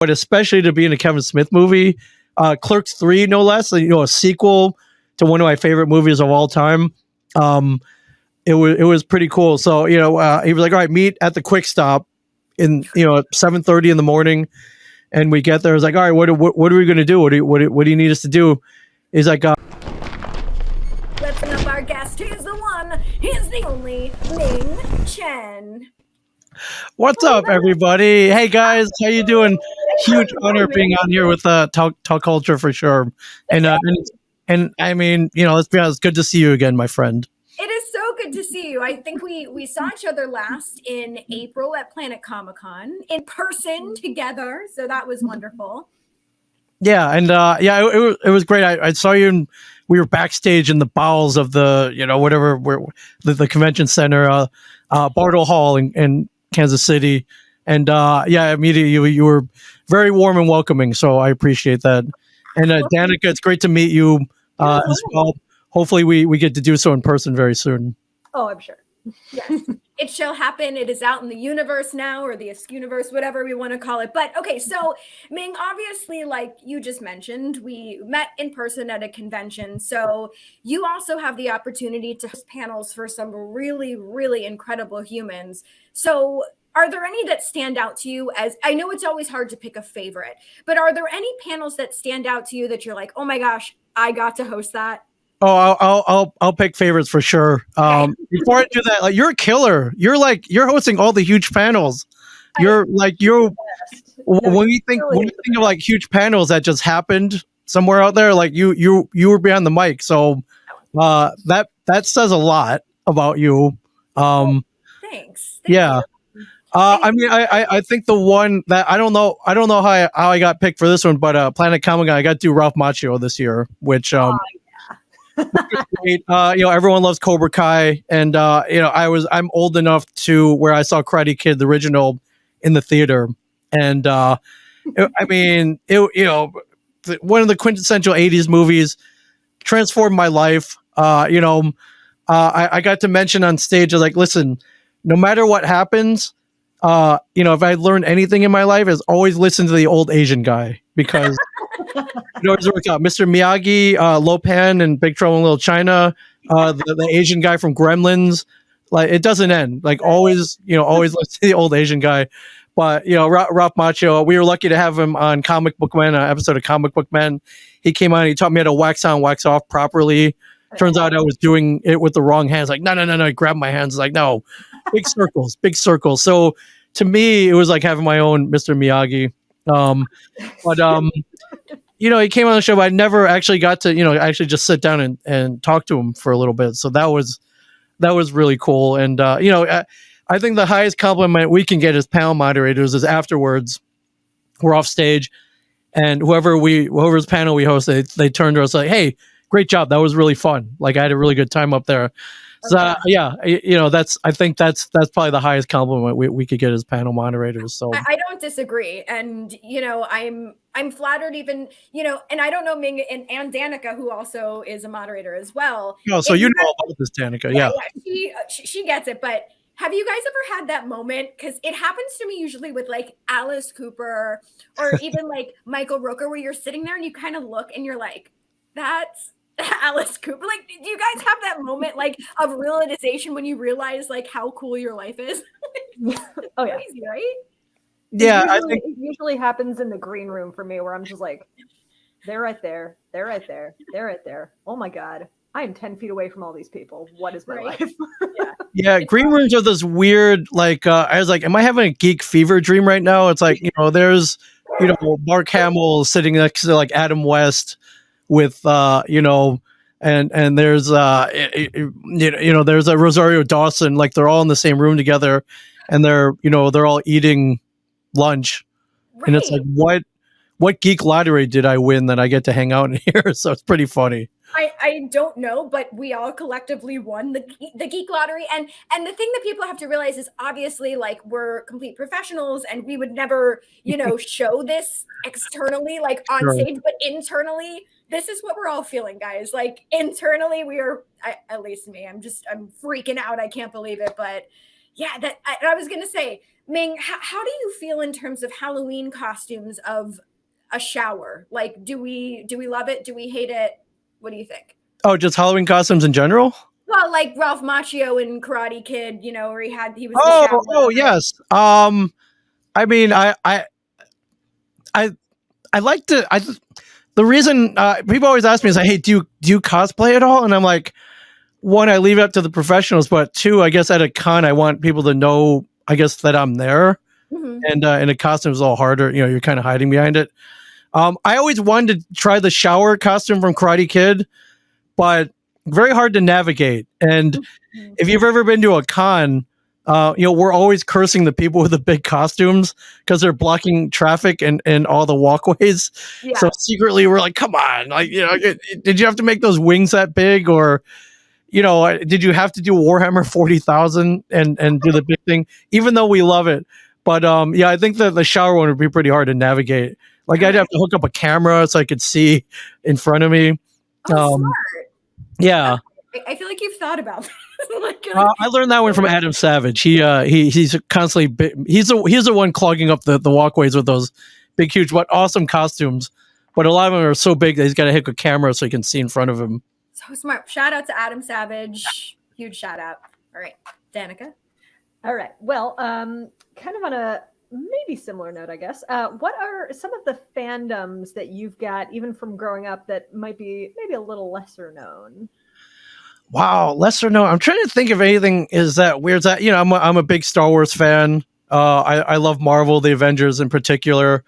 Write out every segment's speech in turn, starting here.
but especially to be in a Kevin Smith movie, Clerks 3, no less, a sequel to one of my favorite movies of all time. It was pretty cool. So, he was like, all right, meet at the Quick Stop in, at 7:30 in the morning. And we get there. It's like, all right, what are we going to do? What do you need us to do? He's like, let's bring up our guest. He's the one. He's the only Ming Chen. What's up, everybody? Hey, guys. How you doing? Huge honor being on here with Talkulture for sure. And I mean, let's be honest, good to see you again, my friend. It is so good to see you. I think we saw each other last in April at Planet Comic-Con in person together. So that was wonderful. Yeah. And it was great. I saw you and we were backstage in the bowels of the, whatever, the convention center, Bartle Hall in Kansas City. And immediately you were very warm and welcoming. So I appreciate that. And Danica, it's great to meet you as well. Hopefully we get to do so in person very soon. Oh, I'm sure. Yes, it shall happen. It is out in the universe now, or the universe, whatever we want to call it. But okay, so Ming, obviously, like you just mentioned, we met in person at a convention. So you also have the opportunity to host panels for some really, really incredible humans. So are there any that stand out to you? As I know it's always hard to pick a favorite, but are there any panels that stand out to you that you're like, oh my gosh, I got to host that? Oh, I'll pick favorites for sure. Before I do that, like, you're a killer. You're hosting all the huge panels. When you think of like huge panels that just happened somewhere out there, like you were behind the mic. So that says a lot about you. Thanks. Yeah. I mean, I think the one that I don't know how I got picked for this one, but Planet Comic-Con, I got to do Ralph Macchio this year, which great. Everyone loves Cobra Kai, and I'm old enough to where I saw Karate Kid the original in the theater, and one of the quintessential '80s movies, transformed my life. I got to mention on stage, I was like, listen, no matter what happens, if I learned anything in my life, is always listen to the old Asian guy, because it always works out. Mr. Miyagi, Lopan, and Big Trouble in Little China, the Asian guy from Gremlins, like it doesn't end. Like always listen to the old Asian guy. But Ralph Macchio, we were lucky to have him on Comic Book Men, an episode of Comic Book Men. He came on, he taught me how to wax on, wax off properly. Turns out I was doing it with the wrong hands. Like, no. He grabbed my hands. Like, no, big circles, big circles. So to me, it was like having my own Mr. Miyagi. He came on the show, but I never actually got to, actually just sit down and talk to him for a little bit. So that was really cool. And, I think the highest compliment we can get as panel moderators is afterwards we're off stage and whoever's panel we host, they turned to us like, hey, great job. That was really fun. Like I had a really good time up there. So I think that's probably the highest compliment we could get as panel moderators. So I don't disagree, and I'm flattered even and I don't know Ming and Danica, who also is a moderator as well. Oh, so you know all about this, Danica? Yeah, she gets it. But have you guys ever had that moment? Because it happens to me usually with like Alice Cooper or even like Michael Rooker, where you're sitting there and you kind of look and you're like, that's Alice Cooper. Like, do you guys have that moment like of realization when you realize like how cool your life is? Oh yeah, crazy, right? Yeah, it usually happens in the green room for me, where I'm just like, they're right there, they're right there, they're right there. Oh my god, I am 10 feet away from all these people. What is my life? Yeah, green rooms are this weird, like, I was like, am I having a geek fever dream right now? It's like, there's, Mark Hamill sitting next to like Adam West with, and there's, there's a Rosario Dawson, like they're all in the same room together and they're all eating lunch. Right. And it's like, what geek lottery did I win that I get to hang out in here? So it's pretty funny. I don't know, but we all collectively won the geek lottery. And the thing that people have to realize is obviously like we're complete professionals and we would never, show this externally, like on stage, but internally, this is what we're all feeling, guys. Like internally we are, at least me, I'm freaking out. I can't believe it. But Yeah, I was gonna say, Ming, how do you feel in terms of Halloween costumes of a shower? Like, do we love it? Do we hate it? What do you think? Oh, just Halloween costumes in general? Well, like Ralph Macchio in Karate Kid, you know, where he was the Oh, shower. oh yes. I mean, I I like to. The reason people always ask me is like, hey, do you cosplay at all? And I'm like, one, I leave it up to the professionals, but two, I guess at a con, I want people to know, I guess, that I'm there. Mhm. And a costume is a little harder. You know, you're kind of hiding behind it. I always wanted to try the shower costume from Karate Kid, but very hard to navigate. And if you've ever been to a con, you know, we're always cursing the people with the big costumes because they're blocking traffic and all the walkways. Yeah. So secretly, we're like, come on, like, you know, did you have to make those wings that big, or, you know, did you have to do Warhammer 40,000 and do the big thing? Even though we love it, but yeah, I think that the shower one would be pretty hard to navigate. Like, I'd have to hook up a camera so I could see in front of me. Oh, smart. Yeah. I feel like you've thought about that. Like, I learned that one from Adam Savage. He's constantly he's the one clogging up the walkways with those big, huge, but awesome costumes. But a lot of them are so big that he's got to hook a camera so he can see in front of him. So smart. Shout out to Adam Savage. Huge shout out. All right, Danica. All right. Well, kind of on a maybe similar note, I guess. What are some of the fandoms that you've got, even from growing up, that might be maybe a little lesser known? Wow, lesser known. I'm trying to think if anything is that weird. That, you know, I'm a big Star Wars fan. I love Marvel, the Avengers in particular.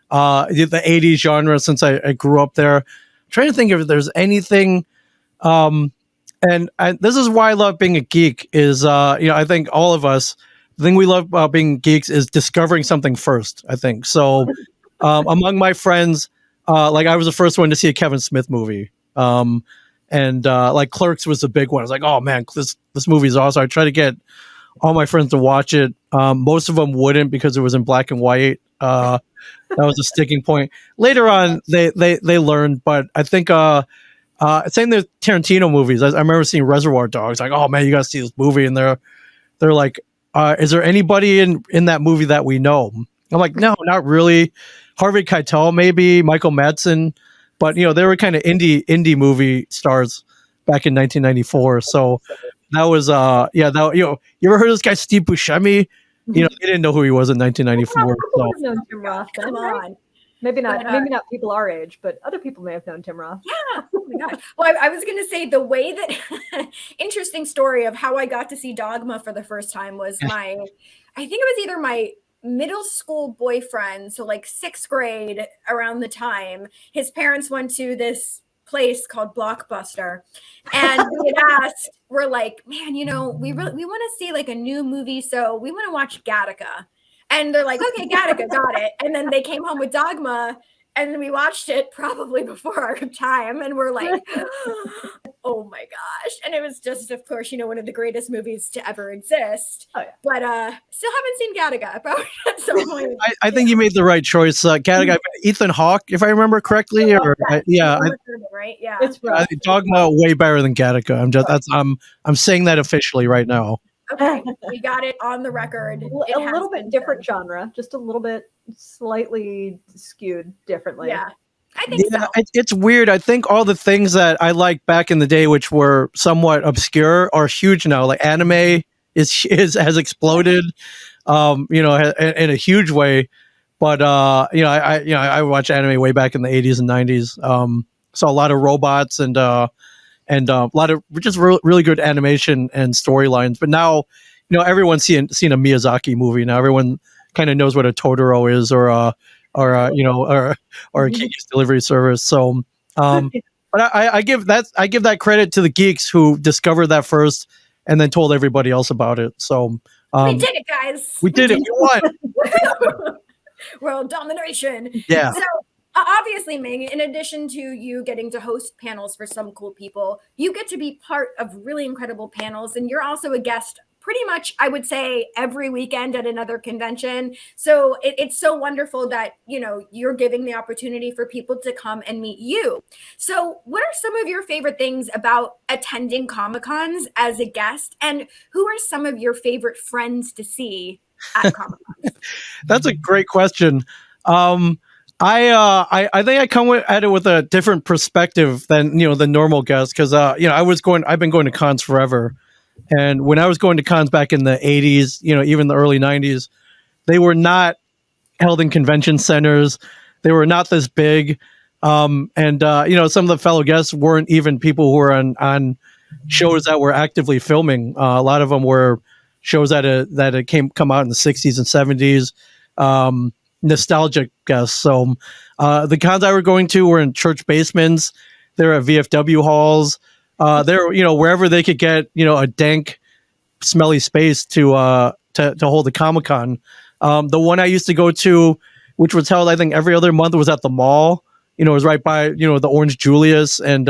The 80s genre, since I grew up there. I'm trying to think if there's anything. And this is why I love being a geek. Is you know, I think all of us, the thing we love about being geeks is discovering something first. I think so. Among my friends, like, I was the first one to see a Kevin Smith movie. And like, Clerks was the big one. I was like, oh man, this movie is awesome. I tried to get all my friends to watch it. Most of them wouldn't because it was in black and white. That was a sticking point. Later on, they learned, but I think same the Tarantino movies. I remember seeing Reservoir Dogs. Like, oh man, you got to see this movie, and they're like, is there anybody in that movie that we know? I'm like, no, not really. Harvey Keitel, maybe Michael Madsen. But, you know, they were kind of indie movie stars back in 1994. So that was, yeah, that, you know, you ever heard of this guy, Steve Buscemi? You know, they didn't know who he was in 1994. People have known Tim Roth. Come on. Maybe not people our age, but other people may have known Tim Roth. Yeah. Oh my gosh. Well, I was going to say, the way that interesting story of how I got to see Dogma for the first time was I think it was either my middle school boyfriend, so like 6th grade, around the time his parents went to this place called Blockbuster, and we had asked, we're like, man, you know, we want to see like a new movie, so we want to watch Gattaca. And they're like, okay, Gattaca, got it. And then they came home with Dogma, and then we watched it probably before our time, and we're like, oh my gosh. And it was just, of course, you know, one of the greatest movies to ever exist. Oh, yeah. But still haven't seen Gattaca, probably at some point. I think you made the right choice. Gattaca, Ethan Hawke, if I remember correctly, or yeah, right, yeah. It's right. Dogma way better than Gattaca. I'm saying that officially right now. Okay, we got it on the record. A little bit different genre, just a little bit slightly skewed differently. Yeah, I think so. It's weird. I think all the things that I liked back in the day, which were somewhat obscure, are huge now. Like, anime has exploded, you know, in a huge way. But you know, I watched anime way back in the 80s and 90s. Saw a lot of robots and a lot of just really good animation and storylines. But now, you know, everyone's seen a Miyazaki movie. Now everyone kind of knows what a Totoro is, or you know, or a Kiki's Delivery Service. So, but I give that credit to the geeks who discovered that first and then told everybody else about it. So we did it, guys. We did it. We won. World domination. Yeah. So, obviously, Ming, in addition to you getting to host panels for some cool people, you get to be part of really incredible panels, and you're also a guest pretty much, I would say, every weekend at another convention. So it's so wonderful that, you know, you're giving the opportunity for people to come and meet you. So what are some of your favorite things about attending Comic-Cons as a guest? And who are some of your favorite friends to see at Comic-Cons? That's a great question. I think I come at it with a different perspective than, you know, the normal guest, because you know, I've been going to cons forever, and when I was going to cons back in the 80s, you know, even the early 90s, they were not held in convention centers. They were not this big, and you know, some of the fellow guests weren't even people who were on shows that were actively filming. A lot of them were shows that come out in the 60s and 70s. Nostalgic guests. So the cons I were going to were in church basements. They're at VFW halls. They're, you know, wherever they could get, you know, a dank, smelly space to hold a Comic-Con. The one I used to go to, which was held, I think, every other month, was at the mall. You know, it was right by, you know, the Orange Julius. And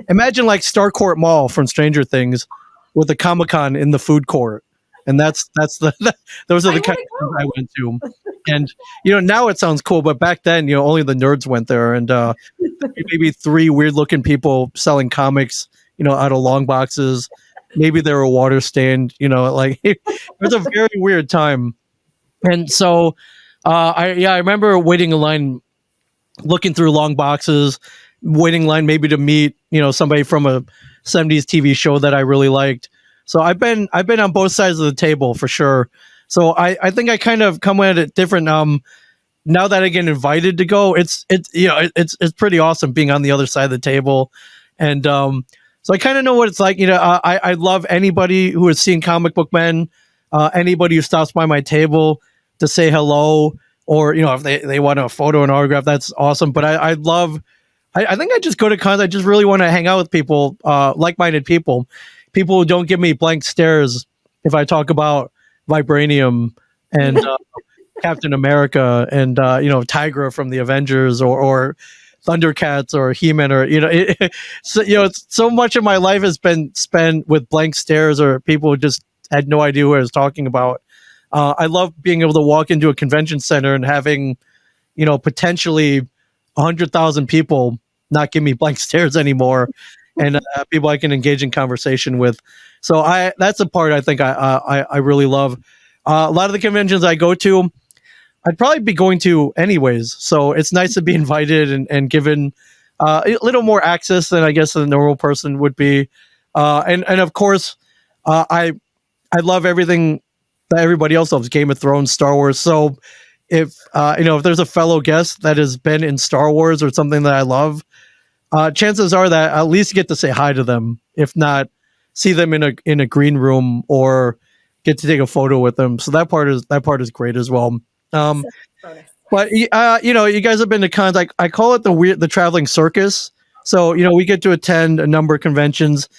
imagine like Starcourt Mall from Stranger Things with a Comic-Con in the food court. And those are the kind of things I went to. And, you know, now it sounds cool, but back then, you know, only the nerds went there, and maybe 3 weird looking people selling comics, you know, out of long boxes. Maybe they were water stained, you know, like it was a very weird time. And so, I remember waiting in line, looking through long boxes, waiting in line maybe to meet, you know, somebody from a 70s TV show that I really liked. So I've been on both sides of the table for sure. So I think I kind of come at it different. Now that I get invited to go, it's you know, it's pretty awesome being on the other side of the table. And so I kind of know what it's like. You know, I love anybody who has seen Comic Book Men, anybody who stops by my table to say hello, or, you know, if they want a photo and autograph, that's awesome. But I think I just go to cons. I just really want to hang out with people, like-minded people who don't give me blank stares if I talk about Vibranium and Captain America and you know, Tigra from the Avengers, or Thundercats, or He-Man, or, you know, so, you know, so much of my life has been spent with blank stares or people who just had no idea what I was talking about. I love being able to walk into a convention center and having, you know, potentially 100,000 people not give me blank stares anymore, and people I can engage in conversation with. So that's a part I think I really love. A lot of the conventions I go to, I'd probably be going to anyways. So it's nice to be invited and given a little more access than I guess a normal person would be. And of course, I love everything that everybody else loves: Game of Thrones, Star Wars. So if you know, if there's a fellow guest that has been in Star Wars or something that I love, chances are that I'll at least get to say hi to them, if not see them in a green room or get to take a photo with them. So that part is great as well. But you know, you guys have been to cons. I call it the traveling circus. So, you know, we get to attend a number of conventions.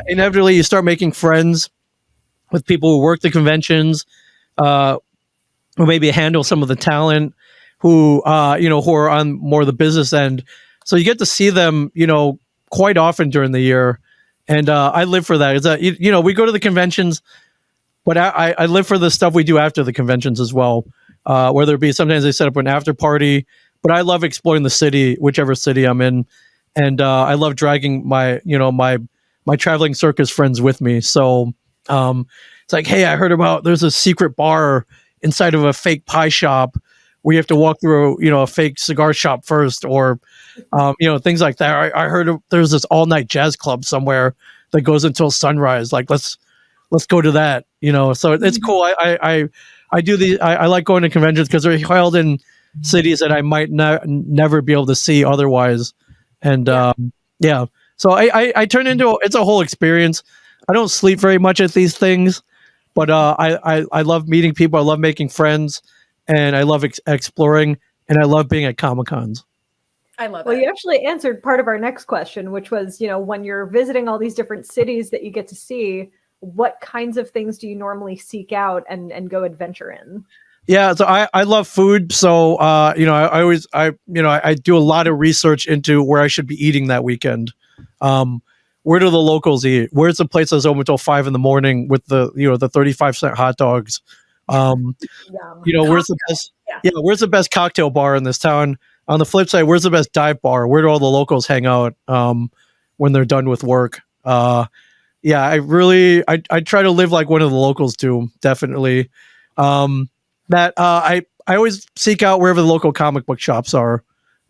Inevitably, you start making friends with people who work the conventions, who maybe handle some of the talent, who you know, who are on more the business end. So you get to see them, you know, quite often during the year. And I live for that. Is that, you know, we go to the conventions, but I live for the stuff we do after the conventions as well. Whether it be, sometimes they set up an after party, but I love exploring the city, whichever city I'm in. And I love dragging my traveling circus friends with me. So it's like, hey, I heard about, there's a secret bar inside of a fake pie shop. We have to walk through, you know, a fake cigar shop first, or, you know, things like that. I heard there's this all night jazz club somewhere that goes until sunrise. Like, let's go to that, you know? So it's cool. I do these. I like going to conventions because they're held in cities that I might never be able to see otherwise. And yeah, so I turn into it's a whole experience. I don't sleep very much at these things, but I love meeting people. I love making friends, and I love exploring, and I love being at Comic-Cons. I love it. Well, you actually answered part of our next question, which was, you know, when you're visiting all these different cities that you get to see, what kinds of things do you normally seek out and go adventure in? Yeah, so I love food. So you know, I do a lot of research into where I should be eating that weekend. where do the locals eat? Where's the place that's open until 5 a.m. with the, the 35-cent hot dogs? Yum. Where's the best? Yeah. Where's the best cocktail bar in this town? On the flip side, where's the best dive bar? Where do all the locals hang out when they're done with work? I try to live like one of the locals do. Definitely. I always seek out wherever the local comic book shops are,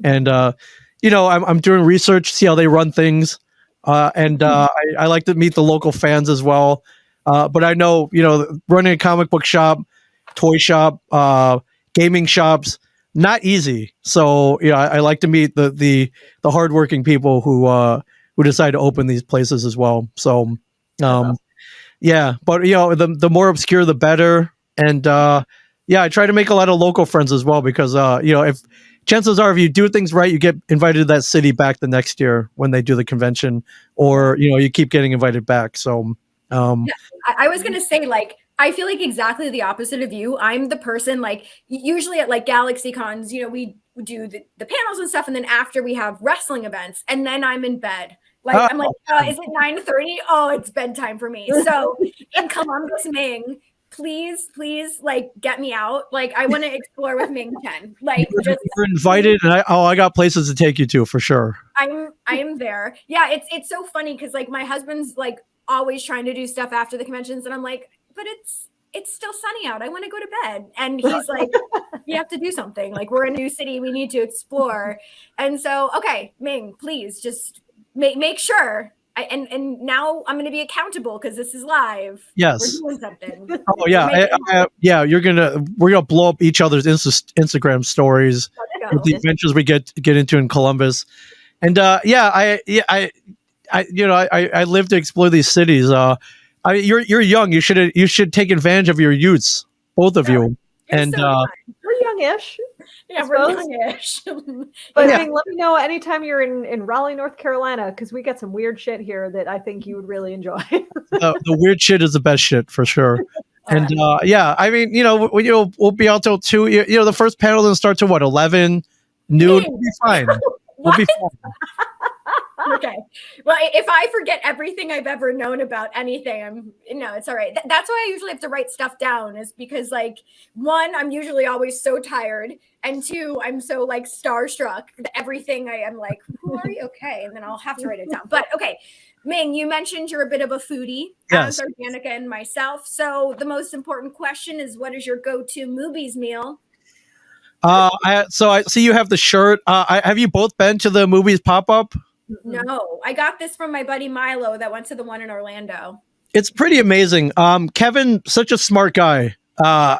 and I'm doing research, see how they run things, I like to meet the local fans as well. But I know, running a comic book shop, toy shop, gaming shops, not easy. So I like to meet the hardworking people who decide to open these places as well. So but the more obscure the better. And I try to make a lot of local friends as well, because if chances are, if you do things right, you get invited to that city back the next year when they do the convention, or you keep getting invited back. So I was gonna say, like, I feel like exactly the opposite of you. I'm the person, like, usually at like Galaxy Cons, we do the panels and stuff, and then after we have wrestling events, and then I'm in bed. Like, I'm like, is it 9:30? Oh, it's bedtime for me. So in Columbus, Ming, please, like, get me out. Like, I want to explore with Ming Chen. Like, you're invited, and I got places to take you to for sure. I am there. Yeah, it's so funny because, like, my husband's like always trying to do stuff after the conventions, and I'm like, but it's still sunny out. I want to go to bed. And he's like, you have to do something. Like, we're in a new city, we need to explore. And so, okay, Ming, please just make sure. And now I'm going to be accountable because this is live. Yes. We're doing something. Oh yeah, we're gonna blow up each other's Instagram stories with the adventures we get into in Columbus. And I live to explore these cities. You're young. You should take advantage of your youths, both of you. And we're youngish. Yeah, we're youngish. But let me know anytime you're in Raleigh, North Carolina, because we got some weird shit here that I think you would really enjoy. The weird shit is the best shit for sure. And we'll be out till 2. The first panel doesn't start till 11 noon. We'll be fine. We'll be fine. Okay. Well, if I forget everything I've ever known about anything, it's all right. That's why I usually have to write stuff down, is because, like, 1, I'm usually always so tired, and 2, I'm so, like, starstruck that everything I am like, who are you? Okay. And then I'll have to write it down. But okay, Ming, you mentioned you're a bit of a foodie, yes, as are Danica and myself. So the most important question is, what is your go-to MOOBYS meal? I see you have the shirt. Have you both been to the MOOBYS pop-up? No, I got this from my buddy Milo that went to the one in Orlando. It's pretty amazing. Kevin, such a smart guy.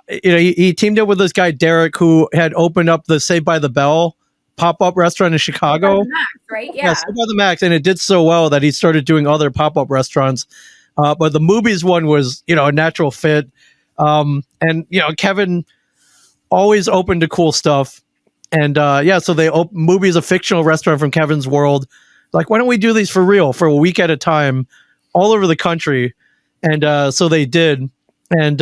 He teamed up with this guy Derek, who had opened up the Saved by the Bell pop-up restaurant in Chicago. Saved by the Max, right? Yeah, Saved by the Max, and it did so well that he started doing other pop-up restaurants. But the MOOBYS one was, a natural fit. Kevin always open to cool stuff. And so they MOOBYS, a fictional restaurant from Kevin's world. Like, why don't we do these for real for a week at a time all over the country? And so they did. And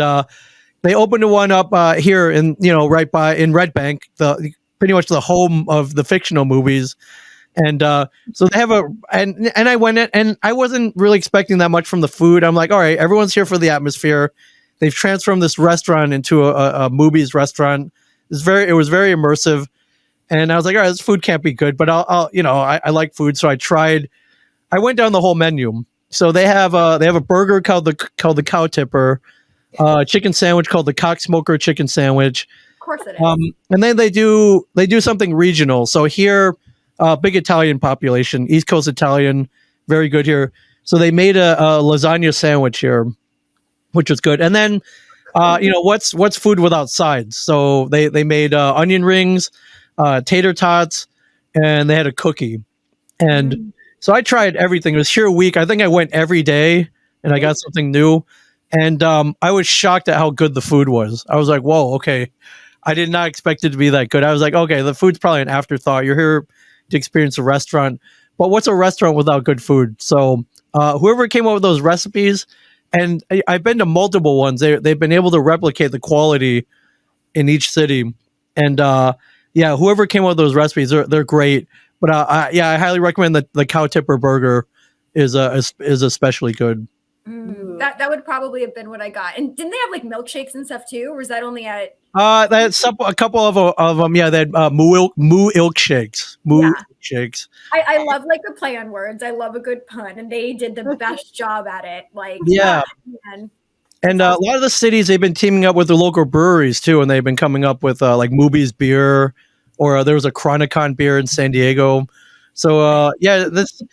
they opened one up here in, right by in Red Bank, pretty much the home of the fictional movies. And so they have and I went in, and I wasn't really expecting that much from the food. I'm like, all right, everyone's here for the atmosphere. They've transformed this restaurant into a MOOBYS restaurant. It was very immersive. And I was like, all right, this food can't be good, but I like food. So I went down the whole menu. So they have a burger called the Cow Tipper, chicken sandwich called the Cock Smoker chicken sandwich. Of course it is. And then they do something regional. So here, big Italian population, East Coast Italian, very good here. So they made a lasagna sandwich here, which was good. And then, what's food without sides? So they made onion rings, tater tots, and they had a cookie. And so I tried everything. It was here a week. I think I went every day, and I got something new. And I was shocked at how good the food was. I was like, whoa, okay. I did not expect it to be that good. I was like, okay, the food's probably an afterthought. You're here to experience a restaurant. But what's a restaurant without good food? So whoever came up with those recipes, and I've been to multiple ones, they've been able to replicate the quality in each city. And whoever came up with those recipes, they're great. But I highly recommend the Cow Tipper burger. is especially good. That would probably have been what I got. And didn't they have like milkshakes and stuff too, or was that only at? That's a couple of them. Yeah, that moo ilk shakes. Shakes. I love like the play on words. I love a good pun, and they did the best job at it. Like, man. And a lot of the cities, they've been teaming up with the local breweries too, and they've been coming up with like MOOBYS beer, or there was a Chronicon beer in San Diego. So this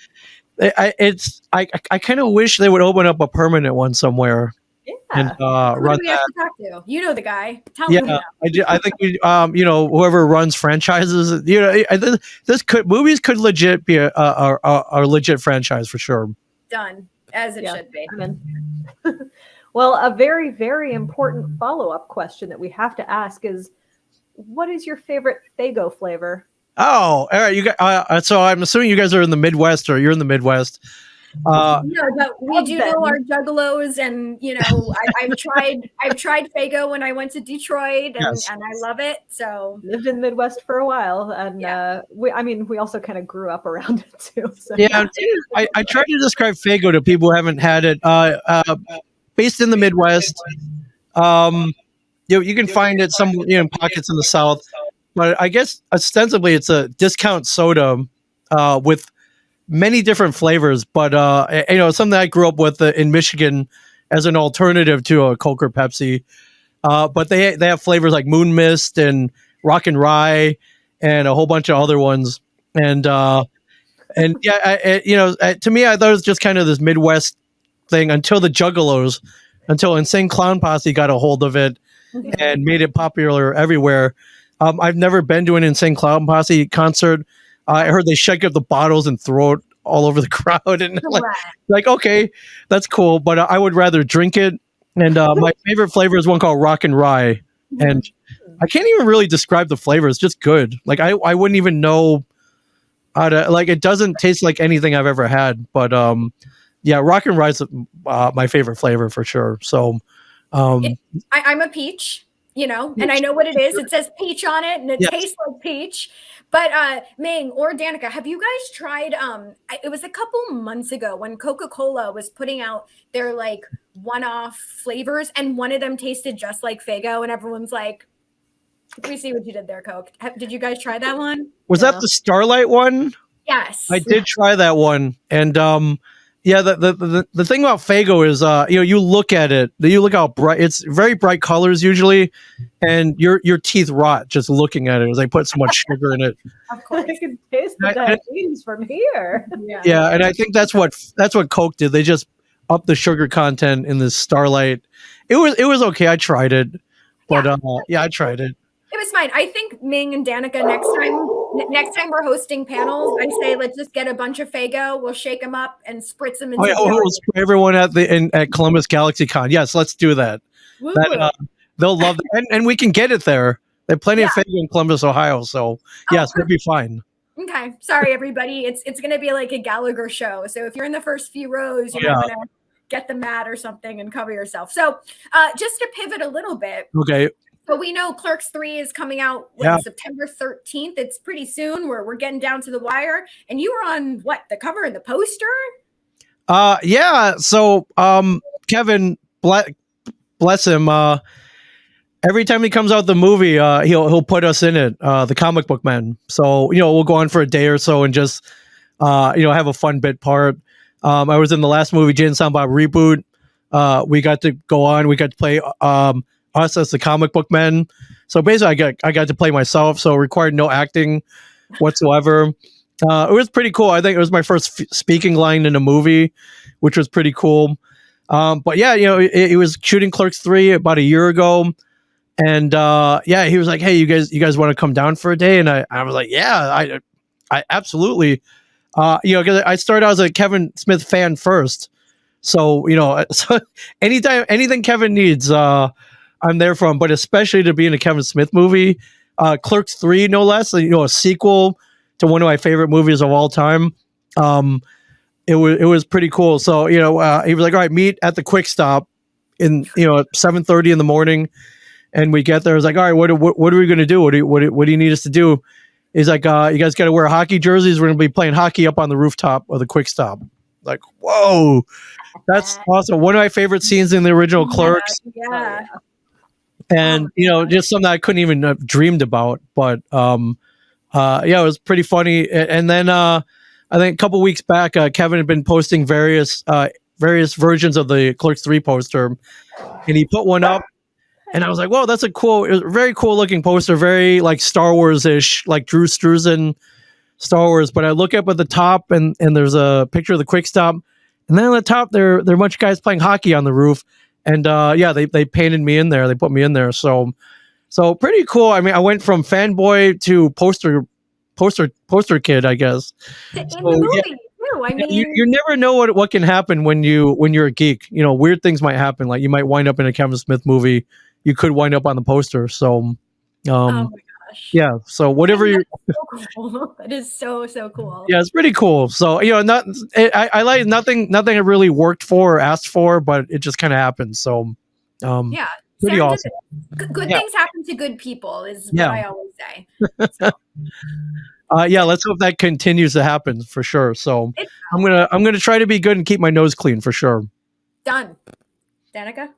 I kind of wish they would open up a permanent one somewhere. Yeah. And run we have to talk to? You know the guy. Tell him. Yeah, I think whoever runs franchises, this MOOBYS could legit be a legit franchise for sure. Done as it should be. Well, a very, very important follow-up question that we have to ask is, what is your favorite Faygo flavor? Oh, all right. You guys, so I'm assuming you guys are in the Midwest, or you're in the Midwest. No, but we do know our juggalos, and I've tried Faygo when I went to Detroit, and I love it. So lived in the Midwest for a while, and we also kind of grew up around it too. So. Yeah, I try to describe Faygo to people who haven't had it. Based in the Midwest, you can find it some in pockets in the South, but I guess ostensibly it's a discount soda with many different flavors. But something I grew up with in Michigan as an alternative to a Coke or Pepsi. But they have flavors like Moon Mist and Rock and Rye and a whole bunch of other ones. And to me, I thought it was just kind of this Midwest thing until until Insane Clown Posse got a hold of it and made it popular everywhere. I've never been to an Insane Clown Posse concert. I heard they shake up the bottles and throw it all over the crowd, and like okay, that's cool, but I would rather drink it. And my favorite flavor is one called Rock and Rye, and I can't even really describe the flavor. It's just good. Like I wouldn't even know how to, like, it doesn't taste like anything I've ever had, but Rock and Rye is my favorite flavor for sure. So I'm a peach, and I know what it is. It says peach on it, and it tastes like peach. But Ming or Danica, have you guys tried? It was a couple months ago when Coca-Cola was putting out their like one-off flavors, and one of them tasted just like Faygo, and everyone's like, "We see what you did there, Coke." Did you guys try that one? Was that the Starlight one? Yes, I did try that one, and the thing about Faygo is you look at it, you look how bright, it's very bright colors usually, and your teeth rot just looking at it as they put so much sugar in it. Of course, I can taste the diabetes from here. Yeah, and I think that's what Coke did. They just upped the sugar content in this Starlight. It was okay. I tried it, but I tried it. It was fine. I think Ming and Danica, next time we're hosting panels, I say let's just get a bunch of Faygo. We'll shake them up and spritz them into we'll spray everyone at Columbus Galaxy Con. Yes, let's do that. They'll love it, and we can get it there. They have plenty of Faygo in Columbus, Ohio. So yes, we'll be fine. Okay, sorry everybody. It's going to be like a Gallagher show. So if you're in the first few rows, you want to get the mat or something and cover yourself. So just to pivot a little bit. Okay. But we know Clerks 3 is coming out September 13th. It's pretty soon. We're getting down to the wire. And you were on the cover and the poster? So Kevin, bless him, every time he comes out the movie, he'll put us in it, the comic book men. So, we'll go on for a day or so and just have a fun bit part. I was in the last movie, Jay and Silent Bob Reboot. We got to go on, we got to play us as the comic book men. So basically I got to play myself, so it required no acting whatsoever. It was pretty cool. I think it was my first speaking line in a movie, which was pretty cool. But it was shooting Clerks 3 about a year ago, and he was like, "Hey, you guys want to come down for a day?" And I was like, "Yeah, I absolutely." Because I started out as a Kevin Smith fan first, so so anything Kevin needs, I'm there for him, but especially to be in a Kevin Smith movie, Clerks 3, no less, a sequel to one of my favorite movies of all time. It was pretty cool. So, he was like, all right, meet at the Quick Stop at 7:30 in the morning. And we get there. I was like, all right, what are we going to do? What do you need us to do? He's like, you guys got to wear hockey jerseys. We're going to be playing hockey up on the rooftop of the Quick Stop. Like, whoa, that's awesome. One of my favorite scenes in the original Clerks. Yeah. And just something I couldn't even have dreamed about. But it was pretty funny. And then I think a couple weeks back, Kevin had been posting various versions of the Clerks 3 poster, and he put one up. And I was like, "Whoa, that's it was a very cool looking poster, very like Star Wars ish, like Drew Struzan Star Wars." But I look up at the top, and there's a picture of the Quick Stop, and then on the top there are a bunch of guys playing hockey on the roof, and they painted me in there, they put me in there, so pretty cool. I mean, I went from fanboy to poster kid, I guess. In the movie too. I mean, you never know what can happen when you're a geek. Weird things might happen. Like you might wind up in a Kevin Smith movie. You could wind up on the poster. So, oh my gosh. Yeah. So whatever you. So cool. That is so cool. Yeah, it's pretty cool. So I like nothing I really worked for or asked for, but it just kind of happened. So, yeah, pretty awesome. Good things happen to good people is what I always say. So. Let's hope that continues to happen for sure. So I'm gonna try to be good and keep my nose clean for sure. Done. Danica?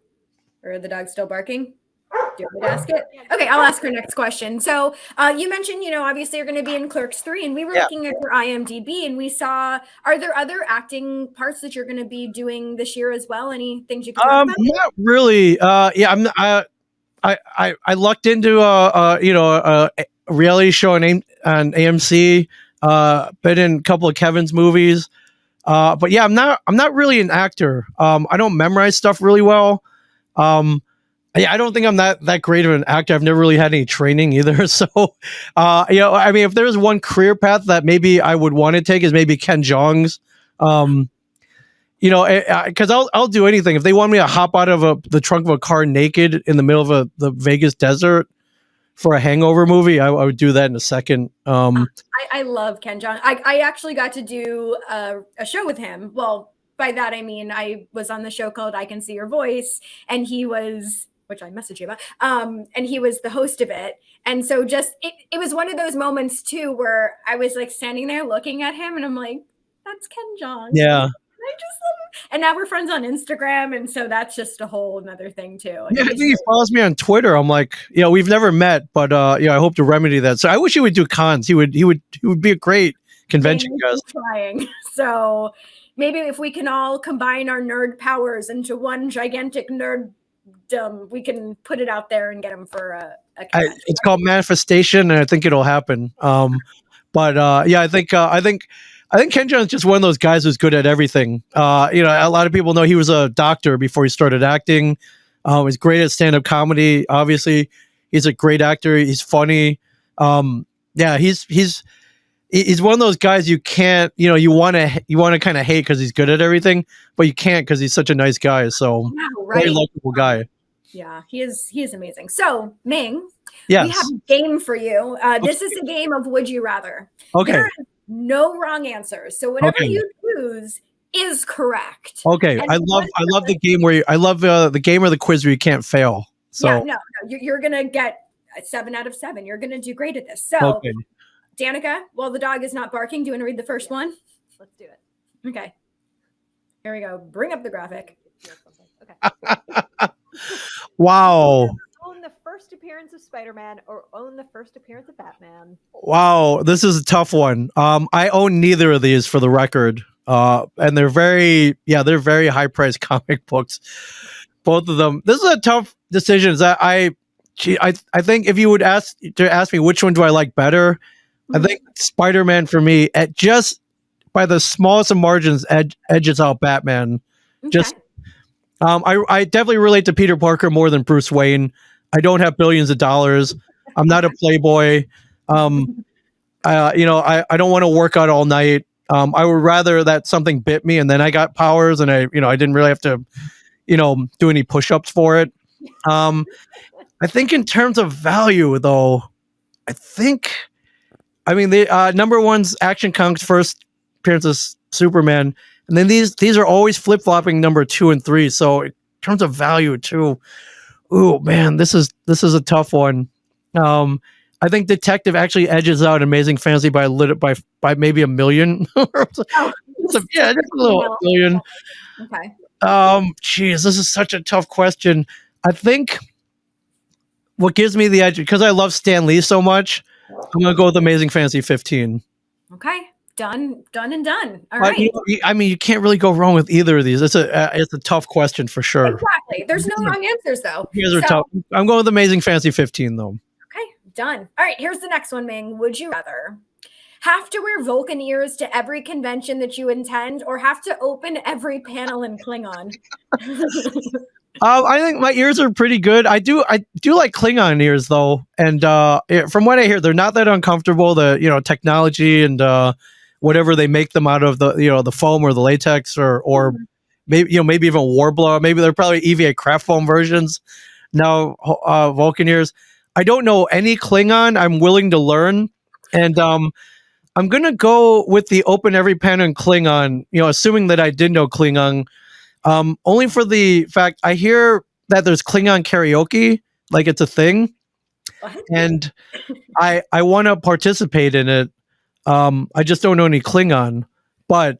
Or are the dogs still barking? Do you want me to ask it? Okay, I'll ask her next question. So you mentioned, obviously you're going to be in Clerks 3, and we were looking at your IMDb, and we saw, are there other acting parts that you're going to be doing this year as well? Any things you can talk about? Not really. I lucked into a reality show on AMC. Been in a couple of Kevin's movies. But yeah, I'm not really an actor. I don't memorize stuff really well. I don't think I'm that great of an actor. I've never really had any training either. So, I mean, if there's one career path that maybe I would want to take is maybe Ken Jeong's. Because I'll do anything. If they want me to hop out of the trunk of a car naked in the middle of the Vegas desert for a hangover movie, I would do that in a second. I love Ken Jeong. I actually got to do a show with him. Well, by that I mean I was on the show called I Can See Your Voice, and he was, which I messaged you about, and he was the host of it. And so just it was one of those moments too where I was like standing there looking at him, and I'm like, that's Ken Jeong. Yeah. I just love him. And now we're friends on Instagram, and so that's just a whole another thing too. Yeah, I think he follows me on Twitter. I'm like, we've never met, but I hope to remedy that. So I wish he would do cons. He would be a great convention guest. Trying. So maybe if we can all combine our nerd powers into one gigantic nerddom, we can put it out there and get him for a convention. It's called manifestation, and I think it'll happen. I think Ken Jeong is just one of those guys who's good at everything. A lot of people know he was a doctor before he started acting. He's great at stand-up comedy. Obviously, he's a great actor. He's funny. He's one of those guys you can't, you want to kind of hate because he's good at everything, but you can't because he's such a nice guy. So very likable guy. Yeah, he is amazing. So Ming, yes. We have a game for you. This is a game of Would You Rather. Okay. There is no wrong answers. So whatever you choose is correct. Okay. And I love the game where I love the game or the quiz where you can't fail. So yeah, no, you're gonna get a 7 out of 7. You're gonna do great at this. So Danica, while the dog is not barking, do you want to read the first one? Let's do it. Okay. Here we go. Bring up the graphic. Okay. Wow. Own the first appearance of Spider-Man or own the first appearance of Batman? Wow, this is a tough one. I own neither of these for the record. And they're very high-priced comic books. Both of them. This is a tough decision. I think if you would ask me which one do I like better, I think Spider-Man for me, at just by the smallest of margins, edges out Batman. Okay. Just I definitely relate to Peter Parker more than Bruce Wayne. I don't have billions of dollars. I'm not a playboy. I don't want to work out all night. I would rather that something bit me and then I got powers and I didn't really have to, do any push-ups for it. I think in terms of value though, the number one's Action Comics first appearance of Superman. And then these are always flip-flopping number 2 and 3. So in terms of value too, oh man, this is a tough one. I think Detective actually edges out Amazing Fantasy by maybe 1 million. just a little billion. Okay. Geez, this is such a tough question. I think what gives me the edge, because I love Stan Lee so much, I'm gonna go with Amazing Fantasy 15. Okay. Done and done. All But, right. I mean, you can't really go wrong with either of these. It's a tough question for sure. Exactly. There's no wrong answers though. These are tough. I'm going with Amazing Fantasy 15 though. Okay, done. All right, here's the next one, Ming. Would you rather have to wear Vulcan ears to every convention that you attend, or have to open every panel in Klingon? I think my ears are pretty good. I do like Klingon ears though, and from what I hear, they're not that uncomfortable. The technology and whatever they make them out of, the foam or the latex or maybe even Warbler. Maybe they're probably EVA craft foam versions now. Vulcan ears. I don't know any Klingon. I'm willing to learn, and I'm gonna go with the open every panel in Klingon. Assuming that I did know Klingon. Only for the fact I hear that there's Klingon karaoke, like it's a thing, and I want to participate in it. I just don't know any Klingon, but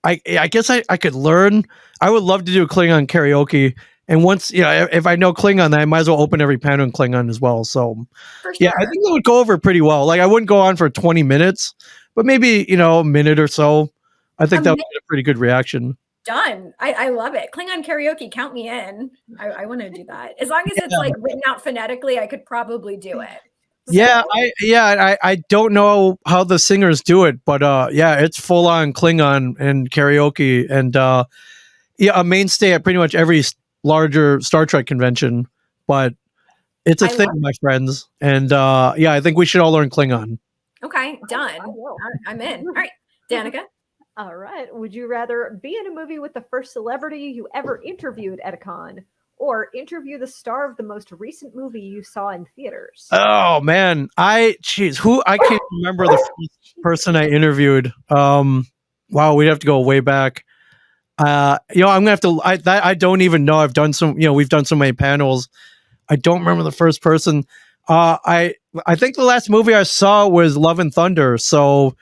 I guess I could learn. I would love to do Klingon karaoke, and once if I know Klingon, then I might as well open every panel in Klingon as well. So For sure. yeah, I think it would go over pretty well. Like I wouldn't go on for 20 minutes, but maybe a minute or so. I think that would be a pretty good reaction. Done. I love it. Klingon karaoke, count me in. I want to do that. As long as it's like written out phonetically, I could probably do it. Yeah, I don't know how the singers do it, but yeah, it's full on Klingon and karaoke, and a mainstay at pretty much every larger Star Trek convention. But it's a thing, my friends, and yeah, I think we should all learn Klingon. Okay, done. I'm in. All right, Danica. All right. Would you rather be in a movie with the first celebrity you ever interviewed at a con, or interview the star of the most recent movie you saw in theaters? Oh man, I can't remember the first person I interviewed. Wow, we'd have to go way back. I'm gonna have to. I don't even know. I've done some. We've done so many panels. I don't remember the first person. I think the last movie I saw was Love and Thunder. So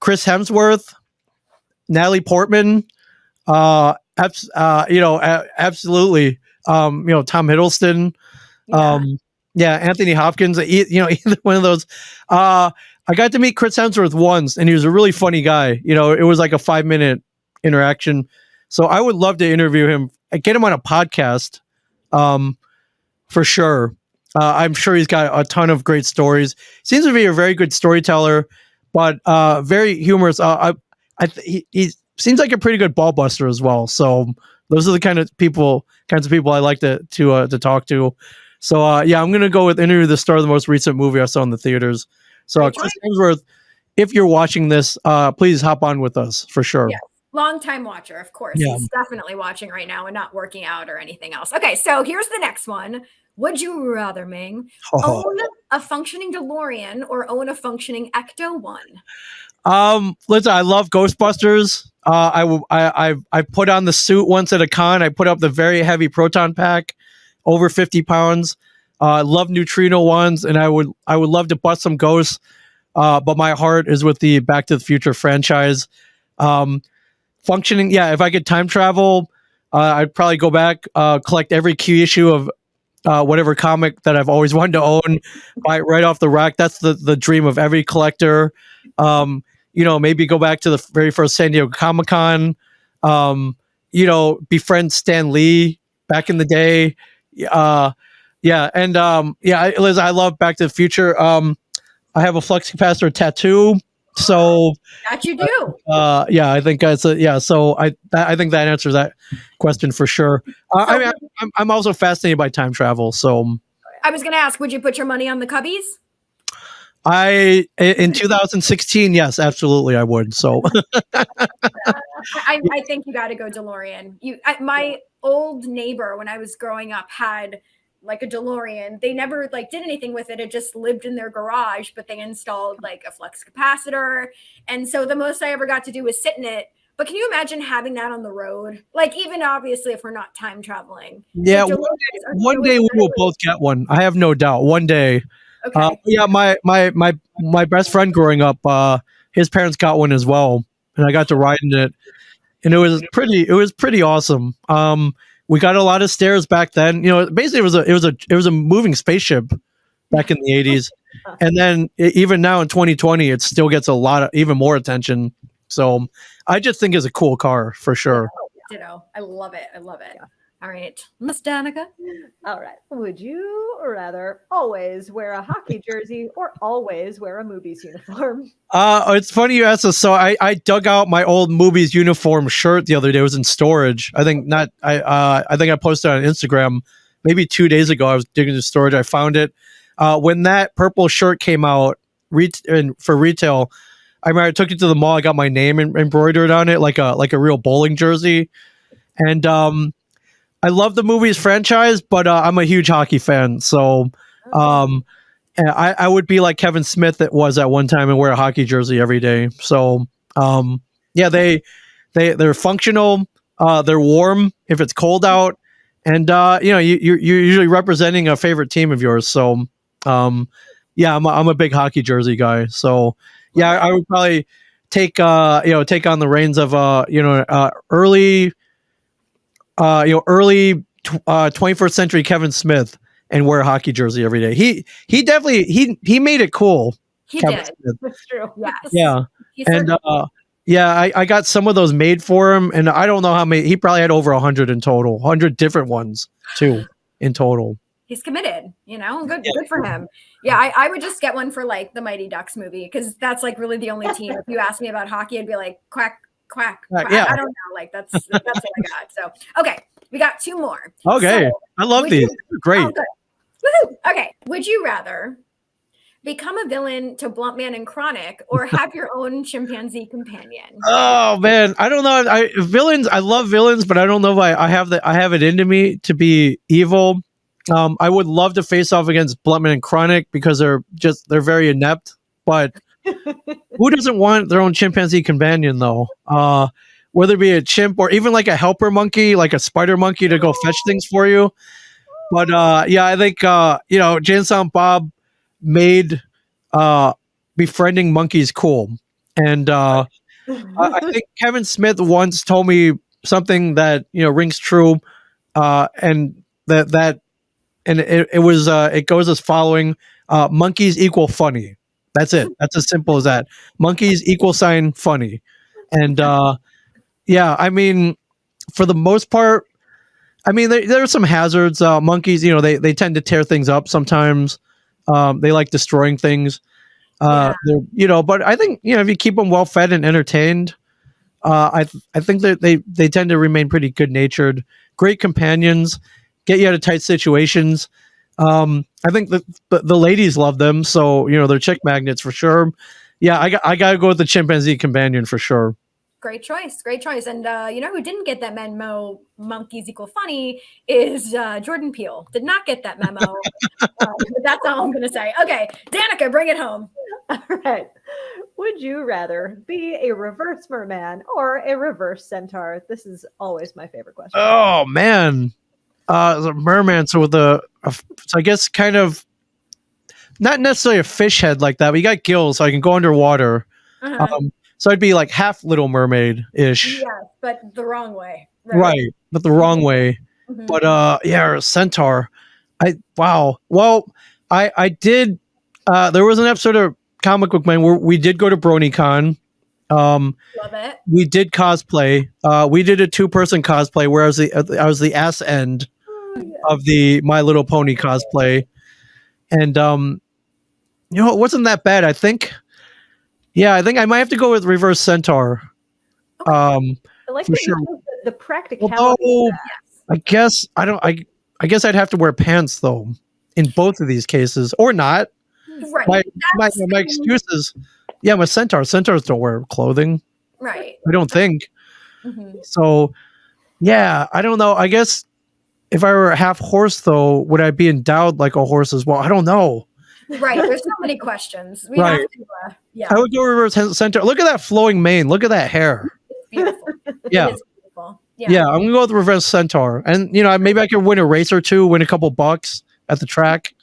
Chris Hemsworth, Natalie Portman, absolutely. Tom Hiddleston, Anthony Hopkins. Either one of those. I got to meet Chris Hemsworth once, and he was a really funny guy. It was like a 5-minute interaction. So I would love to interview him, get him on a podcast, for sure. I'm sure he's got a ton of great stories. Seems to be a very good storyteller, but very humorous. He seems like a pretty good ball buster as well. So those are the kinds of people I like to talk to. So yeah, I'm gonna go with interview the star of the most recent movie I saw in the theaters. So Chris Hemsworth, if you're watching this, please hop on with us for sure. Yes. Long time watcher, of course. Yeah. He's definitely watching right now and not working out or anything else. Okay, so here's the next one. Would you rather, Ming, own a functioning DeLorean or own a functioning ECTO-1? Listen, I love Ghostbusters. I put on the suit once at a con. I put up the very heavy proton pack, over 50 pounds. I love neutrino ones, and I would love to bust some ghosts. But my heart is with the Back to the Future franchise. Functioning, yeah. If I could time travel, I'd probably go back, collect every key issue of whatever comic that I've always wanted to own, buy it right off the rack. That's the dream of every collector. Maybe go back to the very first San Diego Comic-Con, befriend Stan Lee back in the day. Liz, I love Back to the Future. I have a flux capacitor tattoo. So that you do. I think so I think that answers that question for sure. I'm also fascinated by time travel. So I was going to ask, would you put your money on the Cubbies? In 2016, yes, absolutely, I would. So I think you got to go DeLorean. My old neighbor when I was growing up had like a DeLorean. They never did anything with it. It just lived in their garage, but they installed like a flux capacitor. And so the most I ever got to do was sit in it. But can you imagine having that on the road? Like, even obviously if we're not time traveling. Yeah, one day we will both get one. I have no doubt. One day. Okay. My best friend growing up, his parents got one as well. and I got to ride in it, and it was pretty awesome. We got a lot of stares back then. You know, basically it was a moving spaceship back in the 80s, and then even now in 2020, it still gets even more attention. So I just think it's a cool car for sure. Ditto. I love it. Yeah. All right, Miss Danica. All right. Would you rather always wear a hockey jersey or always wear a MOOBYS uniform? It's funny you asked this. So I dug out my old MOOBYS uniform shirt the other day. It was in storage. I think I posted on Instagram maybe 2 days ago. I was digging into storage. I found it. When that purple shirt came out for retail, I remember I took it to the mall. I got my name embroidered on it like a real bowling jersey. And I love the MOOBYS franchise, but I'm a huge hockey fan. So and I would be like Kevin Smith that was at one time and wear a hockey jersey every day. So yeah, they're functional. They're warm if it's cold out, and you know you're usually representing a favorite team of yours. So yeah, I'm a big hockey jersey guy. So yeah, I would probably take on the reins of early 21st century Kevin Smith and wear a hockey jersey every day. He definitely made it cool. He Kevin did. Smith. That's true. Yes. Yeah. He And certainly I got some of those made for him, and I don't know how many. He probably had over 100 in total, 100 different ones too in total. he's committed, good for him. Yeah, I would just get one for like the Mighty Ducks movie, because that's like really the only team. If you ask me about hockey, I'd be like quack, quack, quack. Yeah. I don't know. Like that's what I got. So okay, we got two more. Okay. So, I love these. Great. Oh, good. Woohoo! Okay. Would you rather become a villain to Bluntman and Chronic, or have your own chimpanzee companion? Oh man, I don't know. I love villains, but I don't know if I have it into me to be evil. I would love to face off against Bluntman and Chronic because they're very inept. But who doesn't want their own chimpanzee companion though? Whether it be a chimp or even like a helper monkey, like a spider monkey to go fetch things for you. But yeah, I think Jane Silent Bob made befriending monkeys cool, and I think Kevin Smith once told me something that rings true, and it goes as following: monkeys equal funny. That's it. That's as simple as that. Monkeys equal sign funny, and yeah, I mean, for the most part. I mean, there are some hazards. Monkeys, they tend to tear things up sometimes. They like destroying things. But I think if you keep them well fed and entertained, I think that they tend to remain pretty good natured, great companions, get you out of tight situations. I think the ladies love them, so they're chick magnets for sure. Yeah, I gotta go with the chimpanzee companion for sure. Great choice. And who didn't get that memo, monkeys equal funny, is Jordan Peele. Did not get that memo. But that's all I'm going to say. Okay, Danica, bring it home. All right. Would you rather be a reverse merman or a reverse centaur? This is always my favorite question. Oh, man. The merman, so so I guess kind of not necessarily a fish head like that, but you got gills, so I can go underwater. Uh-huh. So I'd be like half Little Mermaid-ish. Yeah, but the wrong way. Right, but the wrong way. Mm-hmm. But or a centaur. Well, I did. There was an episode of Comic Book Man where we did go to BronyCon. Love it. We did cosplay. We did a 2-person cosplay where I was the ass end of the My Little Pony cosplay, and it wasn't that bad. I think. Yeah, I think I might have to go with reverse centaur. Okay. I like for sure. The practicality. Although, I guess I guess I'd have to wear pants though in both of these cases, or not. Right. My excuses. Yeah, I'm a centaur. Centaurs don't wear clothing. Right. I don't think. Mm-hmm. So, yeah, I don't know. I guess if I were half horse though, would I be endowed like a horse as well? I don't know. Right. There's so many questions. We Right. have to, yeah. I would go reverse centaur. Look at that flowing mane. Look at that hair. It's beautiful. Yeah. It is beautiful. Yeah, I'm gonna go with reverse centaur, and maybe I could win a race or two, win a couple bucks at the track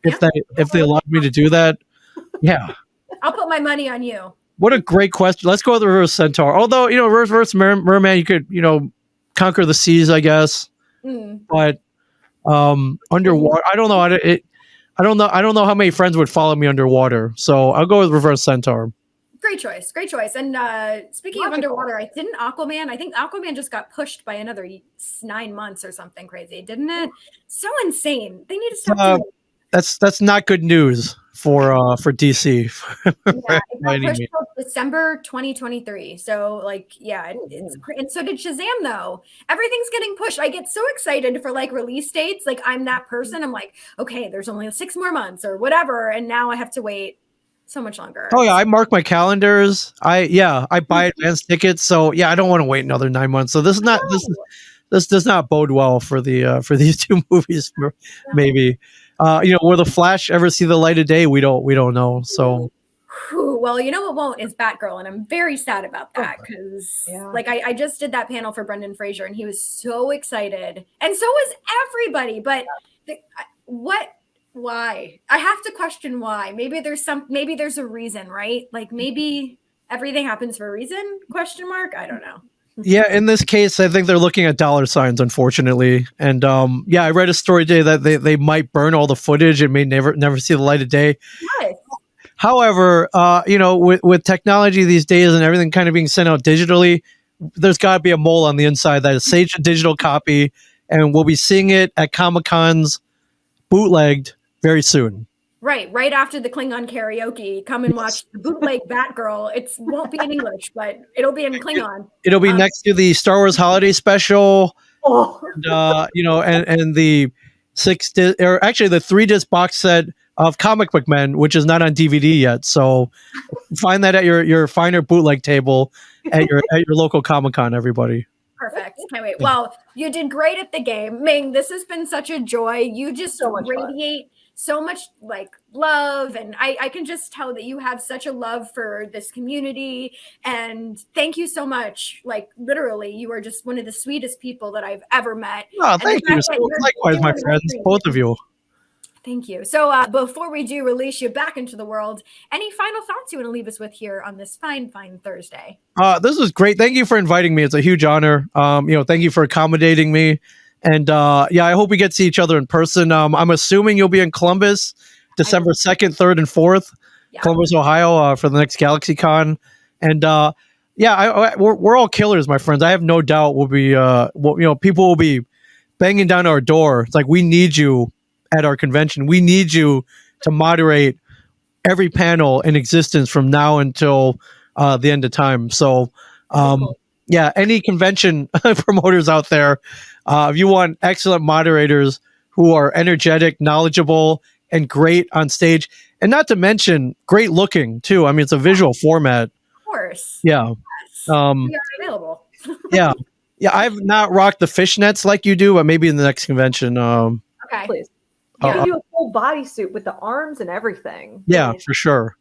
if they allowed me to do that. Yeah. I'll put my money on you. What a great question. Let's go with the reverse centaur. Although, reverse merman, you could, conquer the seas, I guess. But underwater, I don't know. I don't know how many friends would follow me underwater. So I'll go with reverse centaur. Great choice. And speaking of underwater, I think Aquaman just got pushed by another 9 months or something crazy, didn't it? So insane. They need to stop doing it. That's not good news for DC. Yeah, it got pushed till December 2023. So and so did Shazam though. Everything's getting pushed. I get so excited for release dates. I'm that person. I'm like, okay, there's only 6 more months or whatever, and now I have to wait so much longer. Oh yeah, I mark my calendars. I buy advance tickets. So yeah, I don't want to wait another 9 months. So this does not bode well for the for these 2 movies. Maybe. Will the Flash ever see the light of day? We don't know. So, well, what won't is Batgirl, and I'm very sad about that because, I just did that panel for Brendan Fraser, and he was so excited, and so was everybody. But why? I have to question why. Maybe there's a reason, right? Maybe everything happens for a reason? Question mark? I don't know. Yeah, in this case, I think they're looking at dollar signs, unfortunately. And I read a story today that they might burn all the footage and may never see the light of day. Yes. However, with technology these days and everything kind of being sent out digitally, there's got to be a mole on the inside that is saved a digital copy, and we'll be seeing it at Comic-Cons bootlegged very soon. Right after the Klingon karaoke, come and watch the bootleg Batgirl. It won't be in English, but it'll be in Klingon. It'll be next to the Star Wars Holiday Special, and the the 3-disc box set of Comic Book Men, which is not on DVD yet. So find that at your finer bootleg table at your local Comic-Con, everybody. Perfect. Can't wait. Well, you did great at the game. Ming, this has been such a joy. You just radiate so much love, and I can just tell that you have such a love for this community, and thank you so much. Literally, you are just one of the sweetest people that I've ever met. Oh, thank you. Likewise, my friends, both of you. Thank you. So before we do release you back into the world, any final thoughts you want to leave us with here on this fine Thursday? This was great. Thank you for inviting me. It's a huge honor. Thank you for accommodating me. And I hope we get to see each other in person. I'm assuming you'll be in Columbus, December 2nd, 3rd, and 4th, Columbus, Ohio, for the next GalaxyCon. And we're all killers, my friends. I have no doubt we'll be, people will be banging down our door. It's like, we need you at our convention. We need you to moderate every panel in existence from now until the end of time. So, any convention promoters out there, if you want excellent moderators who are energetic, knowledgeable, and great on stage, and not to mention great looking too. I mean, it's a visual format. Of course. Yeah. Yes. We are available. Yeah. I've not rocked the fishnets like you do, but maybe in the next convention. Okay. Please. You can do a full bodysuit with the arms and everything. Yeah, for sure.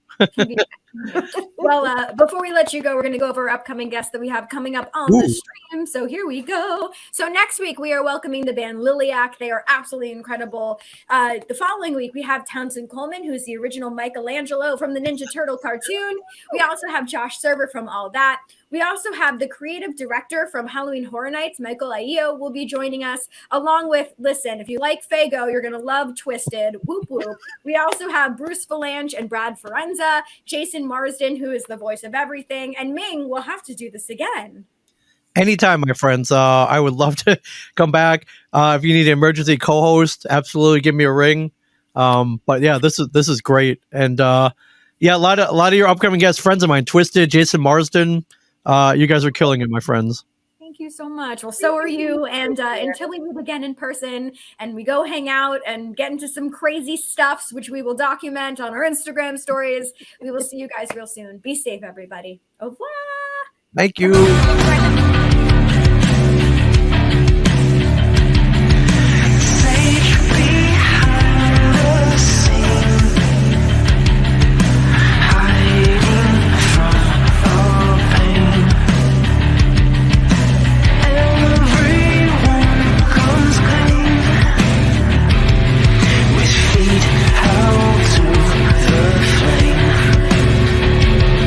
Well, before we let you go, we're going to go over our upcoming guests that we have coming up on the stream. So here we go. So next week, we are welcoming the band Liliac. They are absolutely incredible. The following week, we have Townsend Coleman, who's the original Michelangelo from the Ninja Turtle cartoon. We also have Josh Server from All That. We also have the creative director from Halloween Horror Nights, Michael Aio, will be joining us, along with, listen, if you like Fago, you're going to love Twisted. Whoop, whoop. We also have Bruce Valanche and Brad Forenza, Jason Marsden, who is the voice of everything, and Ming will have to do this again. Anytime, my friends. I would love to come back. If you need an emergency co-host, absolutely give me a ring. But yeah, this is great. And a lot of your upcoming guests, friends of mine, Twisted, Jason Marsden. You guys are killing it, my friends. Thank you so much. Well, so are you. And until we meet again in person and we go hang out and get into some crazy stuffs, which we will document on our Instagram stories, we will see you guys real soon. Be safe, everybody. Au revoir. Thank you.